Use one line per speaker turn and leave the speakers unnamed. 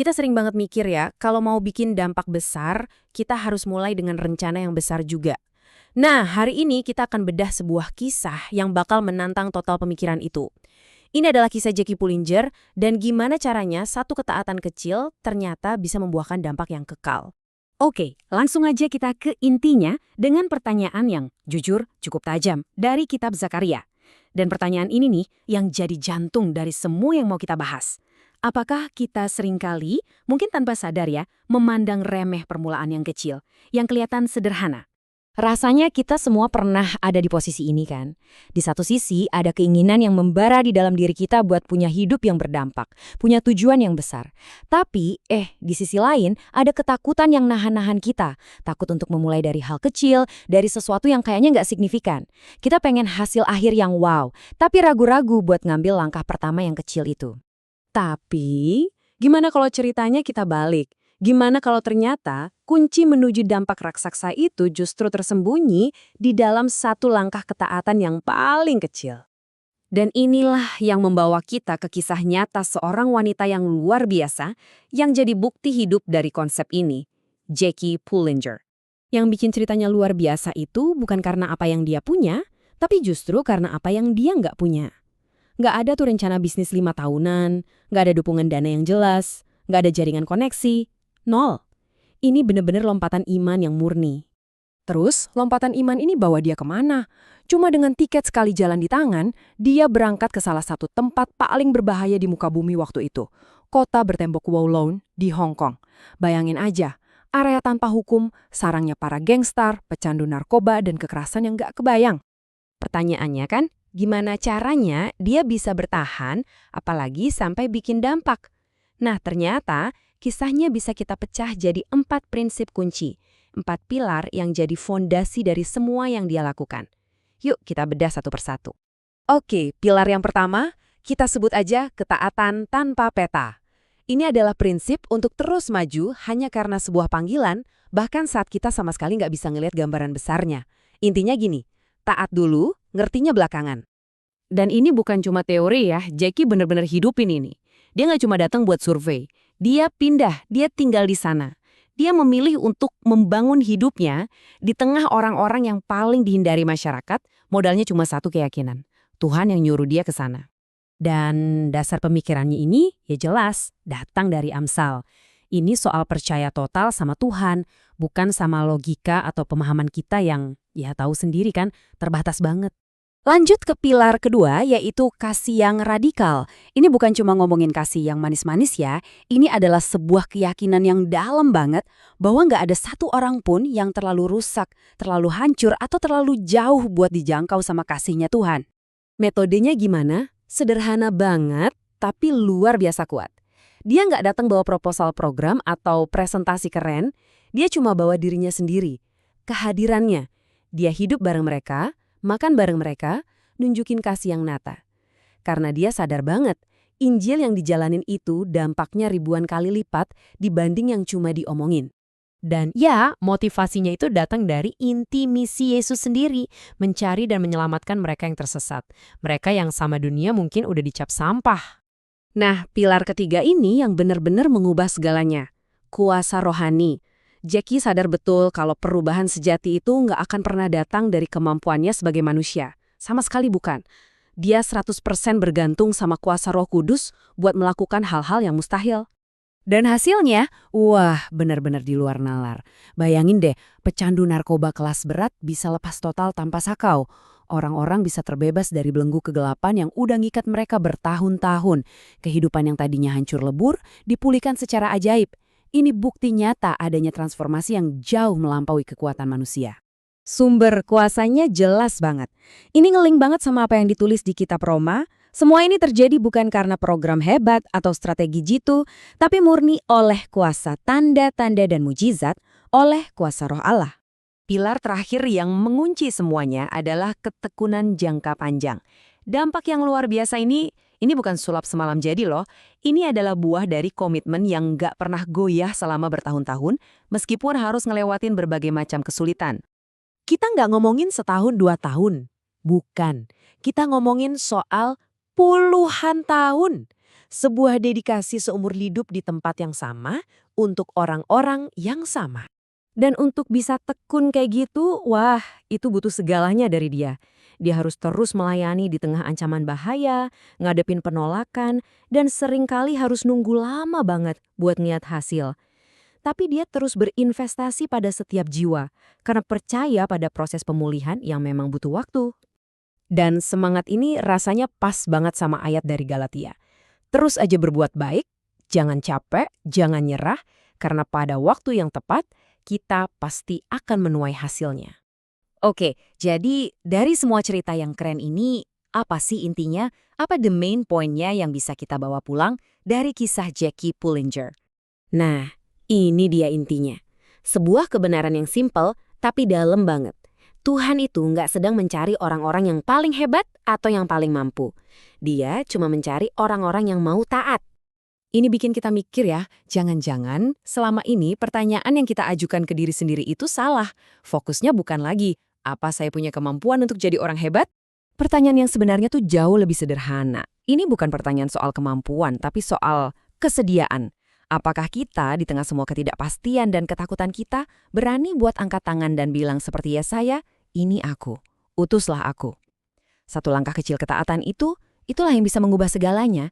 Kita sering banget mikir ya, kalau mau bikin dampak besar, kita harus mulai dengan rencana yang besar juga. Nah, hari ini kita akan bedah sebuah kisah yang bakal menantang total pemikiran itu. Ini adalah kisah Jackie Pullinger dan gimana caranya satu ketaatan kecil ternyata bisa membuahkan dampak yang kekal.
Oke, langsung aja kita ke intinya dengan pertanyaan yang jujur cukup tajam dari kitab Zakaria. Dan pertanyaan ini nih yang jadi jantung dari semua yang mau kita bahas. Apakah kita seringkali, mungkin tanpa sadar ya, memandang remeh permulaan yang kecil, yang kelihatan sederhana? Rasanya kita semua pernah ada di posisi ini kan? Di satu sisi ada keinginan yang membara di dalam diri kita buat punya hidup yang berdampak, punya tujuan yang besar. Tapi, di sisi lain ada ketakutan yang nahan-nahan kita. Takut untuk memulai dari hal kecil, dari sesuatu yang kayaknya nggak signifikan. Kita pengen hasil akhir yang wow, tapi ragu-ragu buat ngambil langkah pertama yang kecil itu. Tapi, gimana kalau ceritanya kita balik? Gimana kalau ternyata kunci menuju dampak raksasa itu justru tersembunyi di dalam satu langkah ketaatan yang paling kecil? Dan inilah yang membawa kita ke kisah nyata seorang wanita yang luar biasa yang jadi bukti hidup dari konsep ini, Jackie Pullinger.
Yang bikin ceritanya luar biasa itu bukan karena apa yang dia punya, tapi justru karena apa yang dia nggak punya. Nggak ada tuh rencana bisnis 5 tahunan, nggak ada dukungan dana yang jelas, nggak ada jaringan koneksi. Nol. Ini bener-bener lompatan iman yang murni. Terus, lompatan iman ini bawa dia kemana? Cuma dengan tiket sekali jalan di tangan, dia berangkat ke salah satu tempat paling berbahaya di muka bumi waktu itu. Kota bertembok Kowloon di Hong Kong. Bayangin aja, area tanpa hukum, sarangnya para gangster, pecandu narkoba, dan kekerasan yang gak kebayang. Pertanyaannya kan, gimana caranya dia bisa bertahan, apalagi sampai bikin dampak? Nah, ternyata kisahnya bisa kita pecah jadi 4 prinsip kunci, 4 pilar yang jadi fondasi dari semua yang dia lakukan. Yuk kita bedah satu persatu. Oke, pilar yang pertama, kita sebut aja ketaatan tanpa peta. Ini adalah prinsip untuk terus maju hanya karena sebuah panggilan, bahkan saat kita sama sekali nggak bisa ngelihat gambaran besarnya. Intinya gini, taat dulu, ngertinya belakangan. Dan ini bukan cuma teori ya, Jackie bener-bener hidupin ini. Dia nggak cuma datang buat survei. Dia pindah, dia tinggal di sana. Dia memilih untuk membangun hidupnya di tengah orang-orang yang paling dihindari masyarakat, modalnya cuma satu keyakinan. Tuhan yang nyuruh dia ke sana. Dan dasar pemikirannya ini ya jelas, datang dari Amsal. Ini soal percaya total sama Tuhan, bukan sama logika atau pemahaman kita yang, ya tahu sendiri kan, terbatas banget. Lanjut ke pilar kedua, yaitu kasih yang radikal. Ini bukan cuma ngomongin kasih yang manis-manis ya, ini adalah sebuah keyakinan yang dalam banget bahwa nggak ada satu orang pun yang terlalu rusak, terlalu hancur, atau terlalu jauh buat dijangkau sama kasihnya Tuhan. Metodenya gimana? Sederhana banget, tapi luar biasa kuat. Dia nggak datang bawa proposal program atau presentasi keren, dia cuma bawa dirinya sendiri. Kehadirannya, dia hidup bareng mereka, makan bareng mereka, nunjukin kasih yang nyata. Karena dia sadar banget, Injil yang dijalanin itu dampaknya ribuan kali lipat dibanding yang cuma diomongin. Dan ya, motivasinya itu datang dari inti misi Yesus sendiri, mencari dan menyelamatkan mereka yang tersesat. Mereka yang sama dunia mungkin udah dicap sampah. Nah, pilar ketiga ini yang benar-benar mengubah segalanya. Kuasa rohani. Jackie sadar betul kalau perubahan sejati itu nggak akan pernah datang dari kemampuannya sebagai manusia. Sama sekali bukan. Dia 100% bergantung sama kuasa Roh Kudus buat melakukan hal-hal yang mustahil. Dan hasilnya, wah benar-benar di luar nalar. Bayangin deh, pecandu narkoba kelas berat bisa lepas total tanpa sakau. Orang-orang bisa terbebas dari belenggu kegelapan yang udah ngikat mereka bertahun-tahun. Kehidupan yang tadinya hancur lebur, dipulihkan secara ajaib. Ini bukti nyata adanya transformasi yang jauh melampaui kekuatan manusia. Sumber kuasanya jelas banget. Ini ngeling banget sama apa yang ditulis di kitab Roma. Semua ini terjadi bukan karena program hebat atau strategi jitu, tapi murni oleh kuasa tanda-tanda dan mujizat, oleh kuasa Roh Allah. Pilar terakhir yang mengunci semuanya adalah ketekunan jangka panjang. Dampak yang luar biasa ini bukan sulap semalam jadi loh. Ini adalah buah dari komitmen yang nggak pernah goyah selama bertahun-tahun, meskipun harus ngelewatin berbagai macam kesulitan. Kita nggak ngomongin setahun 2 tahun. Bukan. Kita ngomongin soal puluhan tahun.
Sebuah dedikasi seumur hidup di tempat yang sama untuk orang-orang yang sama.
Dan untuk bisa tekun kayak gitu, wah, itu butuh segalanya dari dia. Dia harus terus melayani di tengah ancaman bahaya, ngadepin penolakan, dan seringkali harus nunggu lama banget buat ngeliat hasil. Tapi dia terus berinvestasi pada setiap jiwa, karena percaya pada proses pemulihan yang memang butuh waktu.
Dan semangat ini rasanya pas banget sama ayat dari Galatia. Terus aja berbuat baik, jangan capek, jangan nyerah, karena pada waktu yang tepat, kita pasti akan menuai hasilnya.
Oke, jadi dari semua cerita yang keren ini, apa sih intinya? Apa the main point-nya yang bisa kita bawa pulang dari kisah Jackie Pullinger?
Nah, ini dia intinya. Sebuah kebenaran yang simpel, tapi dalam banget. Tuhan itu nggak sedang mencari orang-orang yang paling hebat atau yang paling mampu. Dia cuma mencari orang-orang yang mau taat.
Ini bikin kita mikir ya, jangan-jangan selama ini pertanyaan yang kita ajukan ke diri sendiri itu salah. Fokusnya bukan lagi, apa saya punya kemampuan untuk jadi orang hebat? Pertanyaan yang sebenarnya tuh jauh lebih sederhana. Ini bukan pertanyaan soal kemampuan, tapi soal kesediaan. Apakah kita di tengah semua ketidakpastian dan ketakutan kita berani buat angkat tangan dan bilang seperti Yesaya, ini aku, utuslah aku. Satu langkah kecil ketaatan itu, itulah yang bisa mengubah segalanya.